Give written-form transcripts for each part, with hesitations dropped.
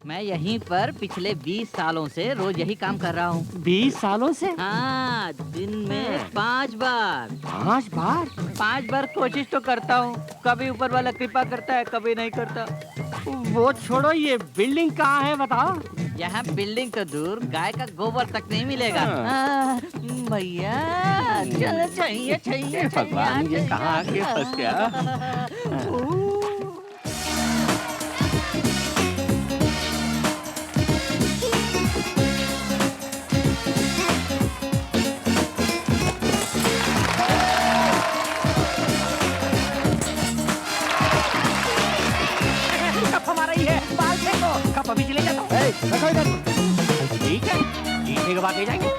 मैं यहीं पर पिछले 20 सालों से रोज यही काम कर रहा हूँ। 20 सालों से? हाँ, दिन में 5 बार। 5 बार? 5 बार कोशिश तो करता हूँ। कभी ऊपर वाला कृपा करता है, कभी नहीं करता। वो छोड़ो, ये बिल्डिंग कहाँ है बताओ? यहाँ बिल्डिंग तो दूर, गाय का गोबर तक नहीं मिलेगा। भैया चलो, चाहिए चाहिए। भगवान, ये कहाँ आके फंस गया? कप अभी चले जाता हूँ। ठीक है, जीतने के बाद ले जाएंगे।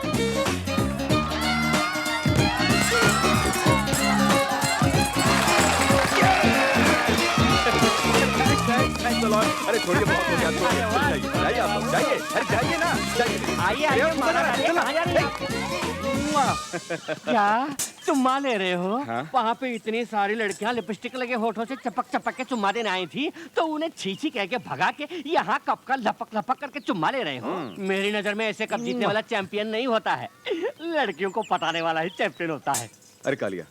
अरे थोड़ी बहुत हो गया, जाइए आप लोग, जाइए, अरे जाइए ना, जाइए। आइए, कहाँ जा रहे हैं? क्या चुम्मा ले रहे हो? हाँ? वहाँ पे इतनी सारी लड़कियाँ लिपस्टिक लगे होठों से चपक चपक के चुम्मा देने आई थी, तो उन्हें छी कह के भगा के यहाँ कप का लपक लपक करके चुम्मा ले रहे हो? मेरी नजर में ऐसे कप जीतने वाला चैंपियन नहीं होता है, लड़कियों को पटाने वाला ही चैंपियन होता है। अरे कालिया,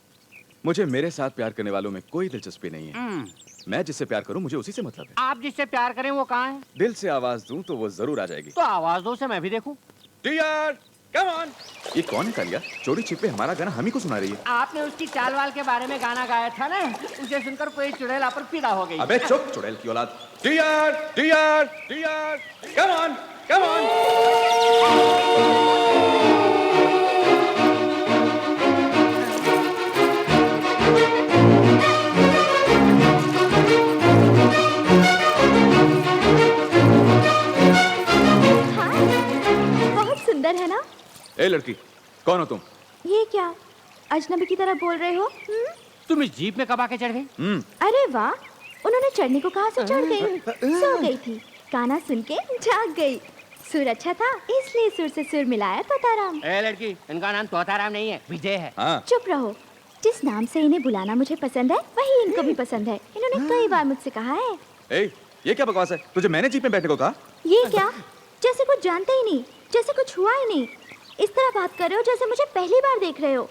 मुझे मेरे साथ प्यार करने वालों में कोई दिलचस्पी नहीं है। मैं जिससे प्यार करूं मुझे उसी से मतलब है। आप जिससे प्यार करें वो कहाँ है? दिल से आवाज दूं तो वो जरूर आ जाएगी। तो आवाज दो से मैं भी देखूं। Dear, come on. ये कौन है कालिया? चोरी छिपे हमारा गाना हम ही को सुना रही है। आपने उसकी चाल वाल के बारे में गाना गाया था ना, उसे सुनकर कोई चुड़ैल पर फिदा हो गई। अबे चुप, चुड़ैल की औलाद। Dear, dear, dear, come on, come on. सुंदर है ना? ए लड़की, कौन हो तुम? ये क्या अजनबी की तरह बोल रहे हो? तुम इस जीप में कब आके चढ़ गई? अरे वाह, उन्होंने चढ़ने को कहा से चढ़ गई। सो गई थी, गाना सुन के जाग गई। सुर अच्छा था इसलिए सुर से सुर मिलाया तोताराम। ए लड़की, इनका नाम तोताराम नहीं है, विजय है। हाँ। चुप रहो। जिस नाम से इन्हें बुलाना मुझे पसंद है वही इनको भी पसंद है। इन्होंने कई बार मुझसे कहा है। ए, ये क्या बकवास है? तुझे मैंने जीप में बैठने को कहा? ये क्या, जैसे कुछ जानते ही नहीं, जैसे कुछ हुआ ही नहीं। इस तरह बात कर रहे हो जैसे मुझे पहली बार देख रहे हो।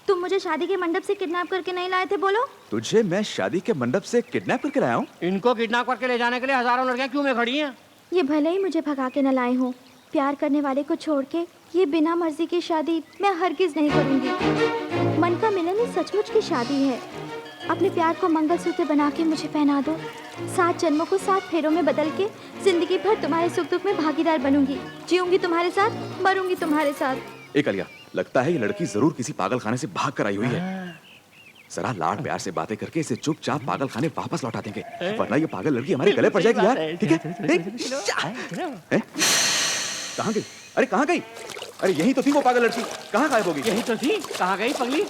तुम मुझे शादी के मंडप से किडनैप करके नहीं लाए थे, बोलो? तुझे मैं शादी के मंडप से किडनैप करके लाया हूँ? इनको किडनैप करके ले जाने के लिए हजारों लड़कियां क्यों में खड़ी हैं? ये भले ही मुझे भगा के न लाए हो, प्यार करने वाले को छोड़ के ये बिना मर्जी की शादी मैं हरगिज नहीं करूंगी। मन का मिलन ही सचमुच की शादी है। अपने प्यार को मंगलसूत्र बना के मुझे पहना दो। 7 जन्मों को 7 फेरों में बदल के जिंदगी भर तुम्हारे सुख दुख में भागीदार बनूंगी। जीऊंगी तुम्हारे साथ, मरूंगी तुम्हारे साथ। एक अलिया, लगता है ये लड़की जरूर किसी पागल खाने से भाग कर आई हुई है। जरा लाड प्यार से बातें करके इसे चुपचाप पागल खाने वापस लौटा देंगे, वरना ये पागल लड़की हमारे गले पड़ जाएगी यार। ठीक है? कहाँ गई? अरे कहाँ गई? अरे यही तो थी वो पागल लड़की, कहाँ गायब हो गई? यही तो थी, कहाँ गई पगली?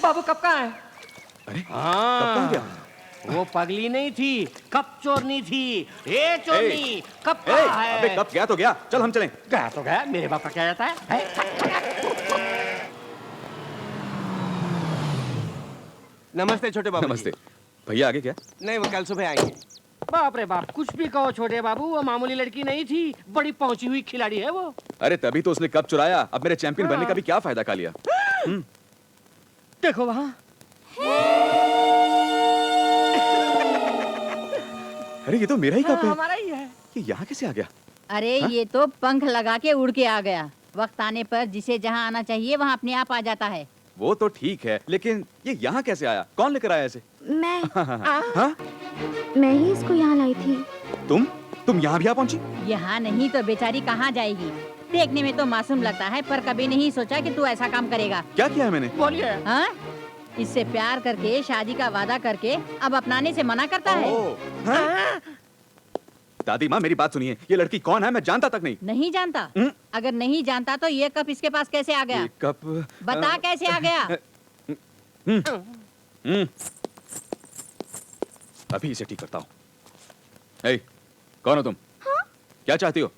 बाबू कब कहाँ है? अरे कब कहाँ गया? वो पगली नहीं थी, कप चोरनी थी। ए चोरनी, कप कहाँ है? अबे कब गया तो गया, चल हम चलें। गया तो गया, मेरे बाप का क्या जाता है? नमस्ते छोटे बाबू। नमस्ते भैया, आगे क्या? नहीं, वो कल सुबह आएंगे। बाप रे बाप, कुछ भी कहो छोटे बाबू, वो मामूली लड़की नहीं थी, बड़ी पहुंची हुई खिलाड़ी है वो। अरे तभी तो उसने कप चुराया, अब मेरे चैंपियन बनने का भी क्या फायदा कालिया? देखो वहाँ। अरे ये तो मेरा ही कप है। हमारा ही है। ये यहाँ कैसे आ गया? अरे ये तो पंख लगा के उड़ के आ गया। वक्त आने पर जिसे जहाँ आना चाहिए वहाँ अपने आप आ जाता है। वो तो ठीक है, लेकिन ये यहाँ कैसे आया? कौन लेकर आया इसे? मैं हाँ? मैं ही इसको यहाँ लाई थी। तुम यहाँ भी आ पहुँची? यहाँ नहीं तो बेचारी कहाँ जाएगी? देखने में तो मासूम लगता है, पर कभी नहीं सोचा कि तू ऐसा काम करेगा। क्या किया है मैंने? बोलिए। हाँ? इससे प्यार करके शादी का वादा करके अब अपनाने से मना करता है। हाँ? दादी माँ मेरी बात सुनिए, ये लड़की कौन है? मैं जानता तक नहीं। नहीं जानता? अगर नहीं जानता तो ये कप इसके पास कैसे आ गया? ये कप बता कैसे आ गया? अभी इसे ठीक करता हूँ। ए, कौन हो तुम? हाँ? क्या चाहती हो?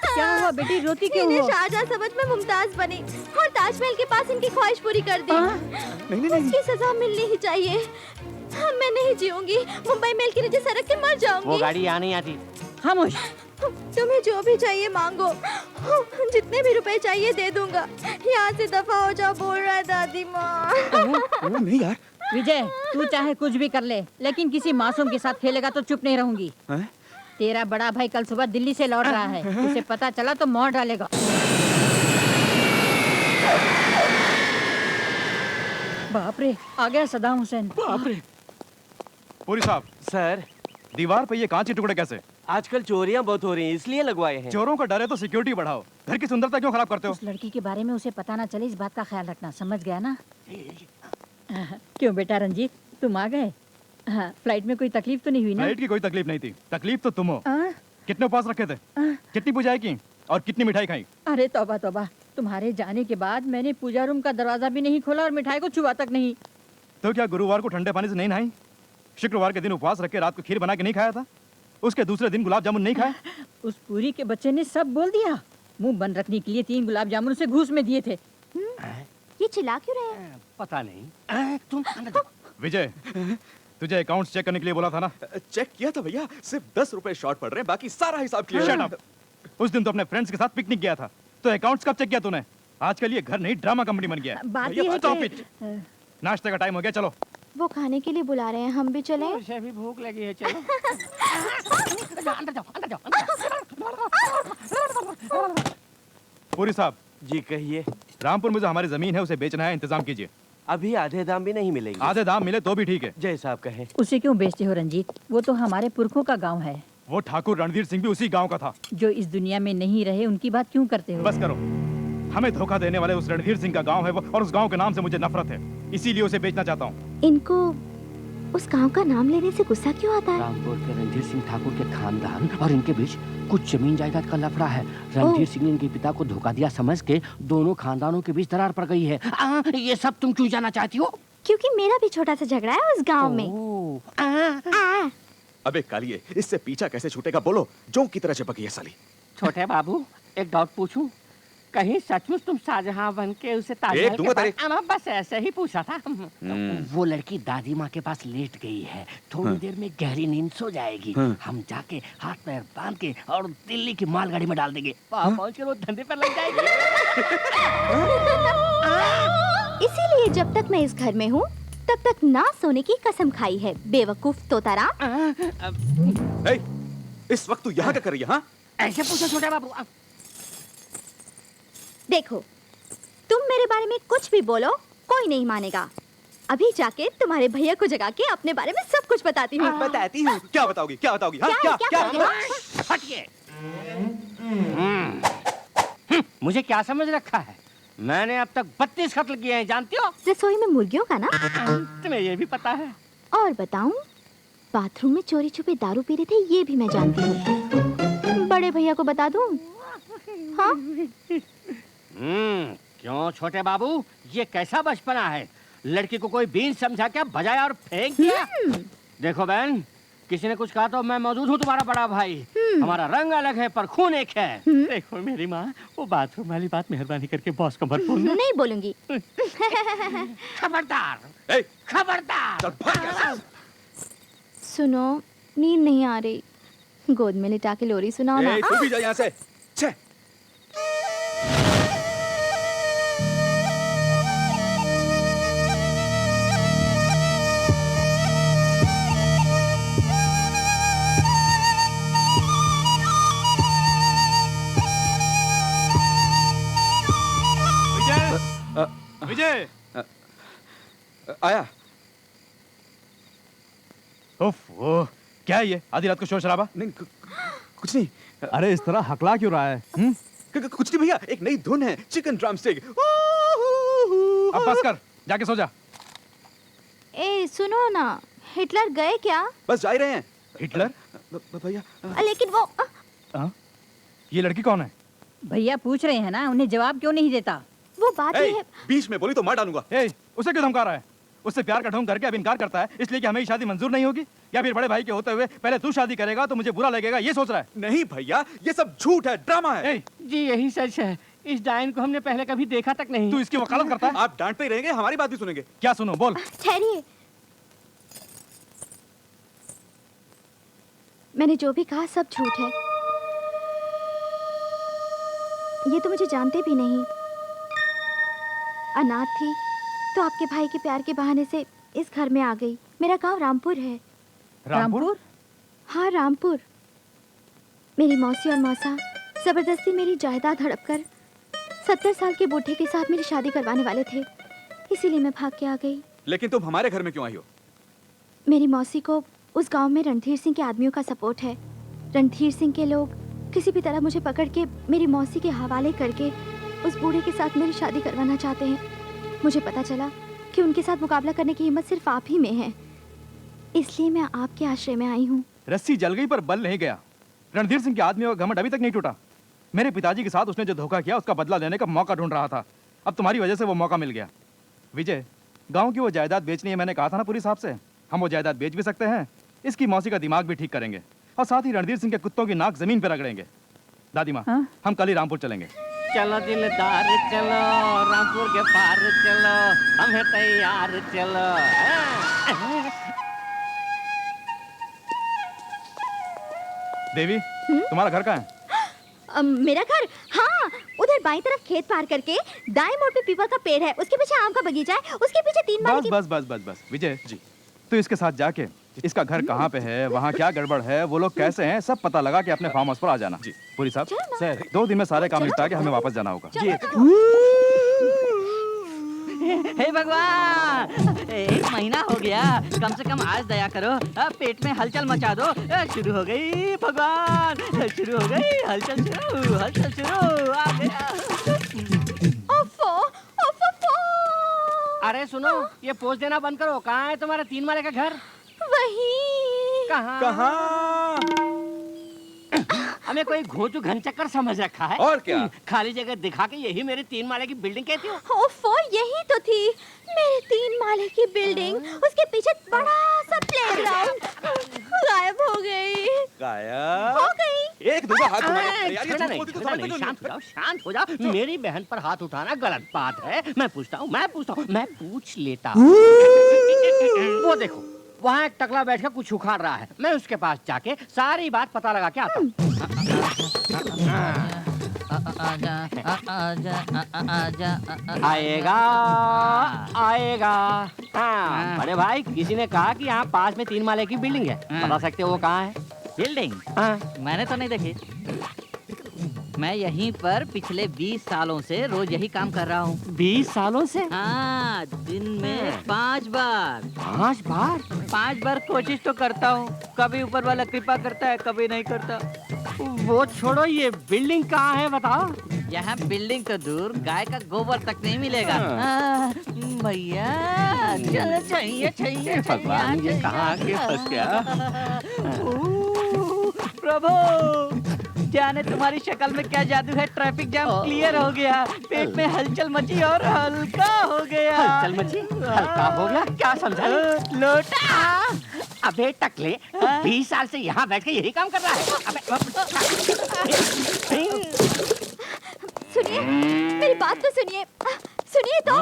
क्या हुआ हुआ बेटी, रोती क्यों इन्हें हो? शाहजहां समझ में मुमताज बनी और ताजमहल के पास इनकी ख्वाहिश पूरी कर दी। उसकी सजा मिलनी ही चाहिए। मैं नहीं जीऊंगी, मुंबई मेल की नीचे सड़क के मर वो जाऊंगी। गाड़ी यहाँ नहीं आती। खामोश। तुम्हें जो भी चाहिए मांगो, जितने भी रुपए चाहिए दे दूंगा। यहाँ से दफा हो जाओ, बोल रहा है दादी माँ। नहीं यार। विजय, तू चाहे कुछ भी कर ले, लेकिन किसी मासूम के साथ खेलेगा तो चुप नहीं रहूंगी। हैं? तेरा बड़ा भाई कल सुबह दिल्ली से लौट रहा है, उसे पता चला तो मोहर डालेगा। बाप रे, आ गया सदाम हुसैन। बाप रे। पूरी साहब, सर, दीवार पे ये कांच के टुकड़े कैसे? आजकल चोरियां बहुत हो रही हैं, इसलिए लगवाए हैं। चोरों का डर है तो सिक्योरिटी बढ़ाओ। घर की सुंदरता क्यों खराब करते हो? उस लड़की के बारे में उसे पता ना चले, इस बात का ख्याल रखना, समझ गया ना? क्यों बेटा रंजीत, तुम आ गए? हाँ, फ्लाइट में कोई तकलीफ तो नहीं हुई ना? फ्लाइट की कोई तकलीफ नहीं थी, तकलीफ तो तुम हो। आ? कितने उपवास रखे थे? कितनी पूजाएं की और कितनी मिठाई खाई? अरे तौबा तौबा, तुम्हारे जाने के बाद मैंने पूजा रूम का दरवाजा भी नहीं खोला और मिठाई को छुआ तक नहीं। तो क्या गुरुवार को ठंडे पानी से नहीं नहाई? शुक्रवार के दिन उपवास रख के रात को खीर बना के नहीं खाया था? उसके दूसरे दिन गुलाब जामुन नहीं खाए? उस पूरी के बच्चे ने सब बोल दिया। मुंह बंद रखने के लिए 3 गुलाब जामुन उसे घूस में दिए थे। ये चिल्ला क्यों रहे हैं? पता नहीं। तुम अंदर जाओ। विजय, तुझे अकाउंट्स चेक करने के लिए बोला था ना? चेक किया था भैया, सिर्फ 10 रुपए शॉर्ट पड़ रहे हैं, बाकी सारा हिसाब क्लियर Shut है। up! उस दिन तो अपने फ्रेंड्स के साथ पिकनिक गया था, तो अकाउंट्स कब चेक किया तूने? आजकल ये घर नहीं ड्रामा कंपनी बन गया है। बात भैया, ये है stop कि नाश्ते का टाइम हो गया, चलो। वो खाने के लिए बुला रहे हैं, हम भी चलें? मुझे भी भूख लगी है, चलो। अंदर जाओ, अंदर जाओ, अंदर जाओ। पूरी साहब, जी कहिए। रामपुर में जो हमारी जमीन है उसे बेचना है, इंतजाम कीजिए। अभी आधे दाम भी नहीं मिलेंगे। आधे दाम मिले तो भी ठीक है। जय साहब कहे। उसे क्यों बेचते हो रंजीत? वो तो हमारे पुरखों का गांव है। वो ठाकुर रणधीर सिंह भी उसी गांव का था। जो इस दुनिया में नहीं रहे उनकी बात क्यों करते हो? बस करो, हमें धोखा देने वाले उस रणधीर सिंह का गांव है वो, और उस गांव के नाम से मुझे नफरत है, इसीलिए उसे बेचना चाहता हूँ। इनको उस गांव का नाम लेने से गुस्सा क्यों आता है? रामपुर के रणधीर सिंह ठाकुर के खानदान और इनके बीच कुछ जमीन जायदाद का लफड़ा है। रणधीर सिंह ने इनके पिता को धोखा दिया समझ के दोनों खानदानों के बीच दरार पड़ गई है। ये सब तुम क्यों जाना चाहती हो? क्योंकि मेरा भी छोटा सा झगड़ा है उस गांव में। अबे कालिए, इससे पीछा कैसे छूटेगा? बोलो, जोंक की तरह चिपकी है साली। छोटे बाबू, एक डाउट पूछूं? कहीं सचमुच तुम शाहजहां बन के उसे एक ताजमहल दूंगा के तेरे। पास? बस ऐसे ही पूछा था। वो लड़की दादी माँ के पास लेट गई है, थोड़ी देर में गहरी नींद सो जाएगी। हम जाके हाथ पैर बांध के और दिल्ली की मालगाड़ी में डाल देंगे। वहाँ पहुँच कर वो धंधे पर लग जाएगी। इसीलिए जब तक मैं इस घर में हूँ तब तक ना सोने की कसम खाई है, बेवकूफ तोताराम। ए, इस वक्त तू यहाँ क्या कर रही है? हाँ? ऐसे पूछो छोटे बाबू। देखो, तुम मेरे बारे में कुछ भी बोलो, कोई नहीं मानेगा। अभी जाके तुम्हारे भैया को जगा के अपने बारे में सब कुछ बताती हूँ। बताती हूँ। क्या बताओगी? क्या बताओगी? हाँ? क्या हटिए। मुझे क्या समझ रखा है? मैंने अब तक 32 कत्ल किए हैं, जानती हो? रसोई में मुर्गियों का ना? तुम्हें ये भी पता है? और बताऊं, बाथरूम में चोरी छुपे दारू पी रहे थे, ये भी मैं जानती हूँ। बड़े भैया को बता दूं? हाँ? क्यों छोटे बाबू, ये कैसा बचपना है? लड़की को कोई बीन समझा क्या बजाया और फेंक दिया? देखो बहन, किसी ने कुछ कहा तो मैं मौजूद हूँ, तुम्हारा बड़ा भाई। हमारा रंग अलग है पर खून एक है। देखो मेरी माँ, वो बाथरूम वाली बात मेहरबानी करके बॉस को मत बोलना। नहीं बोलूंगी। खबरदार, ए, खबरदार। चल भाग यहाँ से। सुनो, नींद नहीं आ रही, गोद में लिटा के लोरी सुनाओ ना। ए, तू भी जा यहाँ से। छे। विजय, आया। उफ, वो क्या है ये आधी रात को शोर शराबा? नहीं, कुछ नहीं। अरे इस तरह हकला क्यों रहा है? कुछ नहीं भैया, एक नई धुन है, चिकन ड्रम स्टिक। अब बस कर, जाके सो जा। ए सुनो ना, हिटलर गए क्या? बस जा ही रहे हैं। हिटलर? भैया। लेकिन वो ये लड़की कौन है? भैया पूछ रहे हैं ना, उन्हें जवाब क्यों नहीं देता? वो बात ये है। बीच में बोली तो मार डालूंगा। ए, उसे क्यों धमका रहा है? उससे प्यार का ढोंग करके अब इनकार करता है इसलिए कि हमें ये शादी मंजूर नहीं होगी, या फिर बड़े भाई के होते हुए पहले तू शादी करेगा तो मुझे बुरा लगेगा, ये सोच रहा है? नहीं भैया, ये सब झूठ है, ड्रामा है। ए, जी यही सच है। इस डायन को हमने पहले कभी देखा तक नहीं। तू इसकी वकालत करता है? आप डांटते ही रहेंगे, हमारी बात भी सुनेंगे। क्या सुनो, बोल। ठहरिए, मैंने जो भी कहा सब झूठ है। ये तो मुझे जानते भी नहीं। अनाथ थी तो आपके भाई के प्यार के बहाने से इस घर में आ गई। मेरा गांव रामपुर है। रामपुर? हाँ, रामपुर। मेरी मौसी और मौसा जबरदस्ती मेरी जायदाद हड़प कर 70 साल के बूढ़े के साथ मेरी शादी करवाने वाले थे, इसीलिए मैं भाग के आ गई। लेकिन तुम हमारे घर में क्यों आई हो? मेरी मौसी को उस गांव में रणधीर सिंह के आदमियों का सपोर्ट है। रणधीर सिंह के लोग किसी भी तरह मुझे पकड़ के मेरी मौसी के हवाले करके उस बूढ़े के साथ मेरी शादी करवाना चाहते हैं। मुझे पता चला कि उनके साथ मुकाबला करने की हिम्मत सिर्फ आप ही में है, इसलिए मैं आपके आश्रय में आई हूँ। रस्सी जल गई पर बल नहीं गया। रणधीर सिंह के आदमियों का घमंड अभी तक नहीं टूटा। मेरे पिताजी के साथ उसने जो धोखा किया उसका बदला लेने का मौका ढूंढ रहा था। अब तुम्हारी वजह से वो मौका मिल गया। विजय, गांव की वो जायदाद बेचनी है, मैंने कहा था ना पुरी साहब से। हम वो जायदाद बेच भी सकते हैं, इसकी मौसी का दिमाग भी ठीक करेंगे और साथ ही रणधीर सिंह के कुत्तों की नाक जमीन पर रगड़ेंगे। दादी माँ, हाँ? हम कल ही रामपुर चलेंगे। चलो दिलदार चलो, रामपुर के पार चलो, हम है तैयार चलो। देवी, तुम्हारा घर कहाँ है? मेरा घर, हाँ, उधर बाईं तरफ खेत पार करके दाएं मोड़ पे पीपल का पेड़ है, उसके पीछे आम का बगीचा है, उसके पीछे 3 माले बस की। बस बस बस बस विजय जी, तो इसके साथ जाके इसका घर कहाँ पे है, वहाँ क्या गड़बड़ है, वो लोग कैसे हैं, सब पता लगा के अपने फार्म हाउस पर आ जाना। जी पुरी साहब, सर 2 दिन में सारे काम निपटा के हमें वापस जाना होगा। जी हे भगवान, 1 महीना हो गया, कम से कम आज दया करो। पेट में हलचल मचा दो। शुरू हो गई भगवान, शुरू हो गई हलचल, हलचल शुरू, आ गया। ओफो, ओफो। अरे सुनो, ये पोज देना बंद करो। कहाँ है तुम्हारा 3 माले का घर? वही कहाँ? कहाँ? हमें कोई घोंचू घन चक्कर समझ रखा है। और क्या? खाली जगह दिखा के यही मेरी 3 माले की बिल्डिंग कहती हो? ओफो, यही तो थी मेरे 3 माले की बिल्डिंग, उसके पीछे बड़ा सा प्लेग्राउंड। गायब हो गई। गायब हो गई। एक दूसरा हाथ उठाने अरे, यार, ये छोड़ना झूठ नहीं, बोलती तो छोड़ना समझते नहीं, क्यों शांत हो जाओ, शांत हो जाओ। मेरी बहन पर हाथ उठाना गलत बात है। मैं पूछता हूँ, मैं पूछ लेता हूँ। वो देखो, वहाँ एक टकला बैठ कर कुछ उखाड़ रहा है। मैं उसके पास जाके सारी बात पता लगा के आता हूँ। आएगा आएगा। हाँ, बड़े भाई, किसी ने कहा कि यहाँ पास में 3 माले की बिल्डिंग है, बता सकते हो वो कहाँ है? बिल्डिंग? हाँ। मैंने तो नहीं देखी। मैं यहीं पर पिछले 20 सालों से रोज यही काम कर रहा हूँ। 20 सालों से? हाँ, दिन में 5 बार। 5 बार? 5 बार कोशिश तो करता हूँ, कभी ऊपर वाला कृपा करता है, कभी नहीं करता। वो छोड़ो, ये बिल्डिंग कहाँ है बताओ? यहाँ बिल्डिंग तो दूर, गाय का गोबर तक नहीं मिलेगा। भैया चलो, चाहिए चाहिए। भगवान, ये कहाँ आके फंस गया? प्रभु, जाने तुम्हारी शक्ल में क्या जादू है। ट्रैफिक जाम क्लियर हो गया, पेट में हलचल मची और हल्का हो गया। हलचल मची, हल्का हो गया? क्या समझा? लोटा। अबे टकले, तू 20 साल से यहाँ बैठ के यही काम कर रहा है? सुनिए, मेरी बात तो सुनिए। सुनिए तो।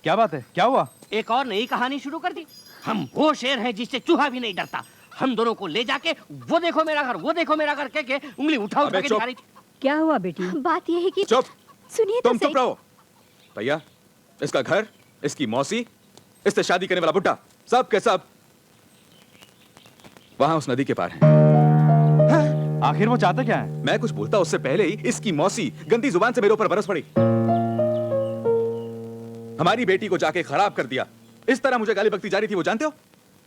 क्या बात है, क्या हुआ? एक और नई कहानी शुरू कर दी। हम वो शेर हैं जिससे चूहा भी नहीं डरता। हम दोनों को ले जाके वो देखो मेरा घर, वो देखो मेरा घर कह के उंगली उठा उठा के दिखा रही थी। क्या हुआ बेटी? बात यह है कि चुप। सुनिए तो तुम सही। चुप रहो। भैया, इसका घर, इसकी मौसी, इससे शादी करने वाला बुड्ढा, सब के सब वहां उस नदी के पार हैं। आखिर वो चाहते क्या है? मैं कुछ बोलता उससे पहले ही इसकी मौसी गंदी जुबान से मेरे ऊपर बरस पड़ी। हमारी बेटी को जाके खराब कर दिया। इस तरह मुझे गाली बकती जा रही थी, वो जानते हो?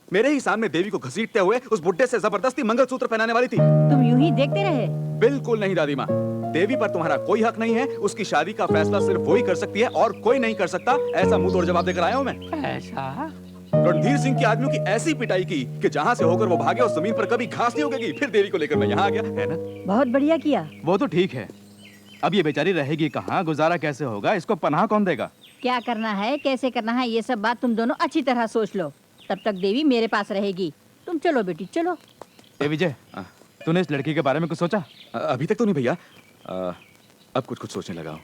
मेरे ही सामने देवी को घसीटते हुए उस बुड्ढे से जबरदस्ती मंगलसूत्र पहनाने वाली थी। तुम यूं ही देखते रहे? बिल्कुल नहीं दादी माँ, देवी पर तुम्हारा कोई हक नहीं है। उसकी शादी का फैसला सिर्फ वो ही कर सकती है और कोई नहीं कर सकता। ऐसा मुंह तोड़ जवाब देकर आया हूं मैं। ऐसा? रणधीर सिंह के आदमियों की ऐसी पिटाई की कि जहां से होकर वो भागे उस जमीन पर कभी घास नहीं उगेगी। फिर देवी को लेकर मैं यहाँ आ गया, है ना? बहुत बढ़िया किया। वो तो ठीक है, अब ये बेचारी रहेगी कहाँ, गुजारा कैसे होगा, इसको पनाह कौन देगा? क्या करना है, कैसे करना है, ये सब बात तुम दोनों अच्छी तरह सोच लो। तब तक देवी मेरे पास रहेगी। तुम चलो बेटी, चलो। ए विजय, तूने इस लड़की के बारे में कुछ सोचा? अभी तक तो नहीं भैया, अब कुछ कुछ सोचने लगा हूँ।